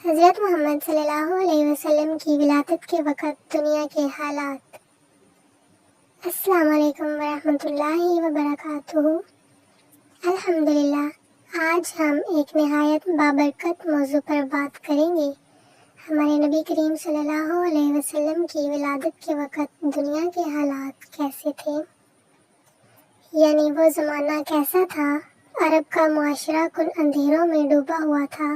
حضرت محمد صلی اللہ علیہ وسلم کی ولادت کے وقت دنیا کے حالات۔ السلام علیکم ورحمۃ اللہ وبرکاتہ۔ الحمدللہ، آج ہم ایک نہایت بابرکت موضوع پر بات کریں گے۔ ہمارے نبی کریم صلی اللہ علیہ وسلم کی ولادت کے وقت دنیا کے حالات کیسے تھے، یعنی وہ زمانہ کیسا تھا۔ عرب کا معاشرہ کن اندھیروں میں ڈوبا ہوا تھا،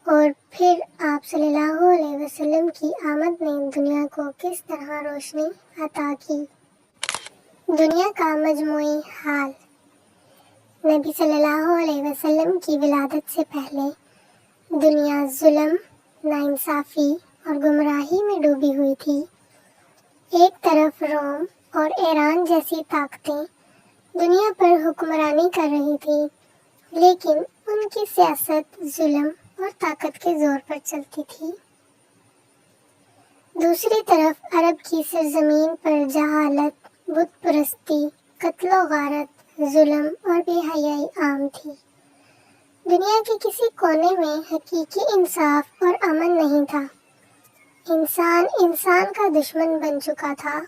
اور پھر آپ صلی اللہ علیہ وسلم کی آمد نے دنیا کو کس طرح روشنی عطا کی۔ دنیا کا مجموعی حال۔ نبی صلی اللہ علیہ وسلم کی ولادت سے پہلے دنیا ظلم، ناانصافی اور گمراہی میں ڈوبی ہوئی تھی۔ ایک طرف روم اور ایران جیسی طاقتیں دنیا پر حکمرانی کر رہی تھیں، لیکن ان کی سیاست ظلم اور طاقت کے زور پر چلتی تھی۔ دوسری طرف عرب کی سرزمین پر جہالت، بت پرستی، قتل و غارت، ظلم اور بے حیائی عام تھی۔ دنیا کے کسی کونے میں حقیقی انصاف اور امن نہیں تھا۔ انسان کا دشمن بن چکا تھا۔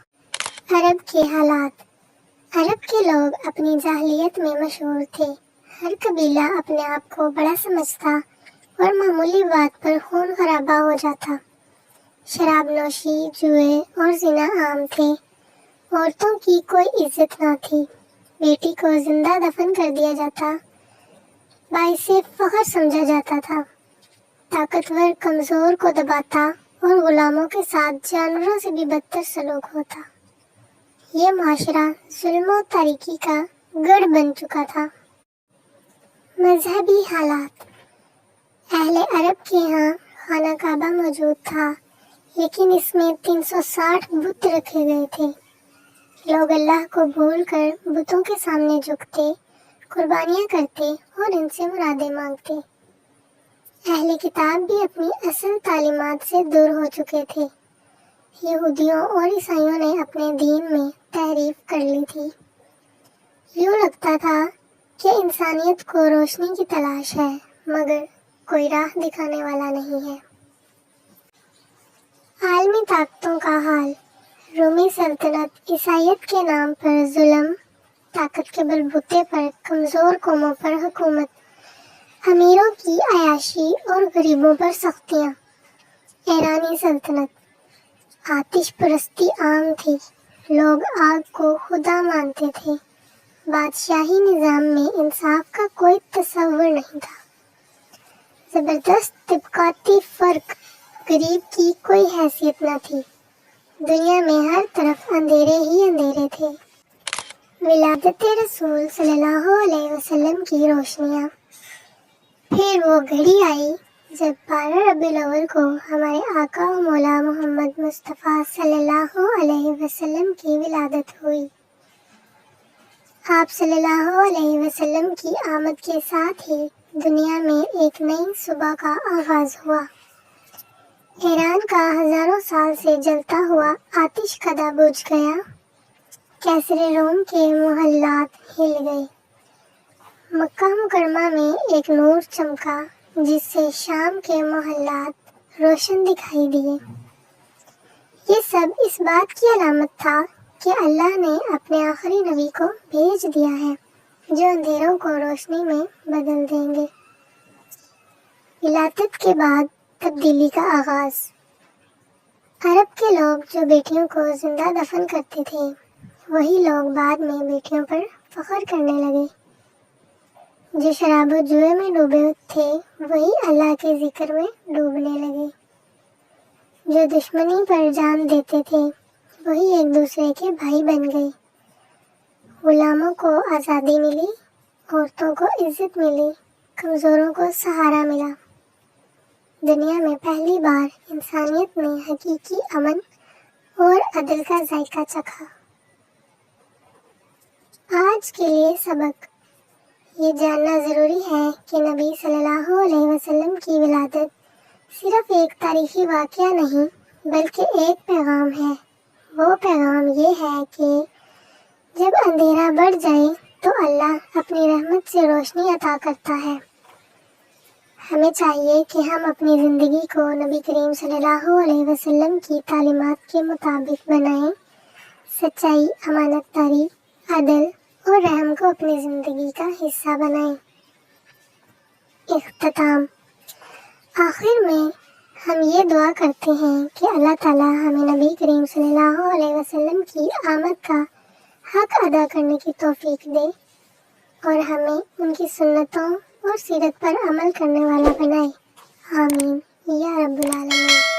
عرب کے حالات۔ عرب کے لوگ اپنی جاہلیت میں مشہور تھے۔ ہر قبیلہ اپنے آپ کو بڑا سمجھتا اور معمولی بات پر خون خرابہ ہو جاتا۔ شراب نوشی، جوئے اور زنا عام تھے۔ عورتوں کی کوئی عزت نہ تھی۔ بیٹی کو زندہ دفن کر دیا جاتا، باعث فخر سمجھا جاتا تھا۔ طاقتور کمزور کو دباتا اور غلاموں کے ساتھ جانوروں سے بھی بدتر سلوک ہوتا۔ یہ معاشرہ ظلم و تاریکی کا گڑھ بن چکا تھا۔ مذہبی حالات۔ اہل عرب کے ہاں خانہ کعبہ موجود تھا، لیکن اس میں 360 بت رکھے گئے تھے۔ لوگ اللہ کو بھول کر بتوں کے سامنے جھکتے، قربانیاں کرتے اور ان سے مرادیں مانگتے۔ اہل کتاب بھی اپنی اصل تعلیمات سے دور ہو چکے تھے۔ یہودیوں اور عیسائیوں نے اپنے دین میں تحریف کر لی تھی۔ یوں لگتا تھا کہ انسانیت کو روشنی کی تلاش ہے، مگر کوئی راہ دکھانے والا نہیں ہے۔ عالمی طاقتوں کا حال۔ رومی سلطنت عیسائیت کے نام پر ظلم، طاقت کے بلبوتے پر کمزور قوموں پر حکومت، امیروں کی عیاشی اور غریبوں پر سختیاں۔ ایرانی سلطنت۔ آتش پرستی عام تھی۔ لوگ آگ کو خدا مانتے تھے۔ بادشاہی نظام میں انصاف کا کوئی تصور نہیں تھا۔ زبردست طبقاتی فرق، غریب کی کوئی حیثیت نہ تھی۔ دنیا میں ہر طرف اندھیرے ہی اندھیرے تھے۔ ولادت رسول صلی اللہ علیہ وسلم کی روشنیاں۔ پھر وہ گھڑی آئی جب 12 ربیع الاول کو ہمارے آقا و مولا محمد مصطفیٰ صلی اللہ علیہ وسلم کی ولادت ہوئی۔ آپ صلی اللہ علیہ وسلم کی آمد کے ساتھ ہی دنیا میں ایک نئی صبح کا آغاز ہوا۔ ایران کا ہزاروں سال سے جلتا ہوا آتش کدہ بجھ گیا۔ کیسر روم کے محلات ہل گئے۔ مکہ مکرمہ میں ایک نور چمکا جس سے شام کے محلات روشن دکھائی دیے۔ یہ سب اس بات کی علامت تھا کہ اللہ نے اپنے آخری نبی کو بھیج دیا ہے، جو اندھیروں کو روشنی میں بدل دیں گے۔ ولادت کے بعد تبدیلی کا آغاز۔ عرب کے لوگ جو بیٹیوں کو زندہ دفن کرتے تھے، وہی لوگ بعد میں بیٹیوں پر فخر کرنے لگے۔ جو شراب و جوئے میں ڈوبے تھے، وہی اللہ کے ذکر میں ڈوبنے لگے۔ جو دشمنی پر جان دیتے تھے، وہی ایک دوسرے کے بھائی بن گئے۔ غلاموں کو آزادی ملی، عورتوں کو عزت ملی، کمزوروں کو سہارا ملا۔ دنیا میں پہلی بار انسانیت نے حقیقی امن اور عدل کا ذائقہ چکھا۔ آج کے لیے سبق۔ یہ جاننا ضروری ہے کہ نبی صلی اللہ علیہ وسلم کی ولادت صرف ایک تاریخی واقعہ نہیں، بلکہ ایک پیغام ہے۔ وہ پیغام یہ ہے کہ جب اندھیرا بڑھ جائے تو اللہ اپنی رحمت سے روشنی عطا کرتا ہے۔ ہمیں چاہیے کہ ہم اپنی زندگی کو نبی کریم صلی اللہ علیہ وسلم کی تعلیمات کے مطابق بنائیں، سچائی، امانت داری، عدل اور رحم کو اپنی زندگی کا حصہ بنائیں۔ اختتام۔ آخر میں ہم یہ دعا کرتے ہیں کہ اللہ تعالیٰ ہمیں نبی کریم صلی اللہ علیہ وسلم کی آمد کا حق ادا کرنے کی توفیق دے اور ہمیں ان کی سنتوں اور سیرت پر عمل کرنے والا بنائے۔ آمین یا رب العالمین۔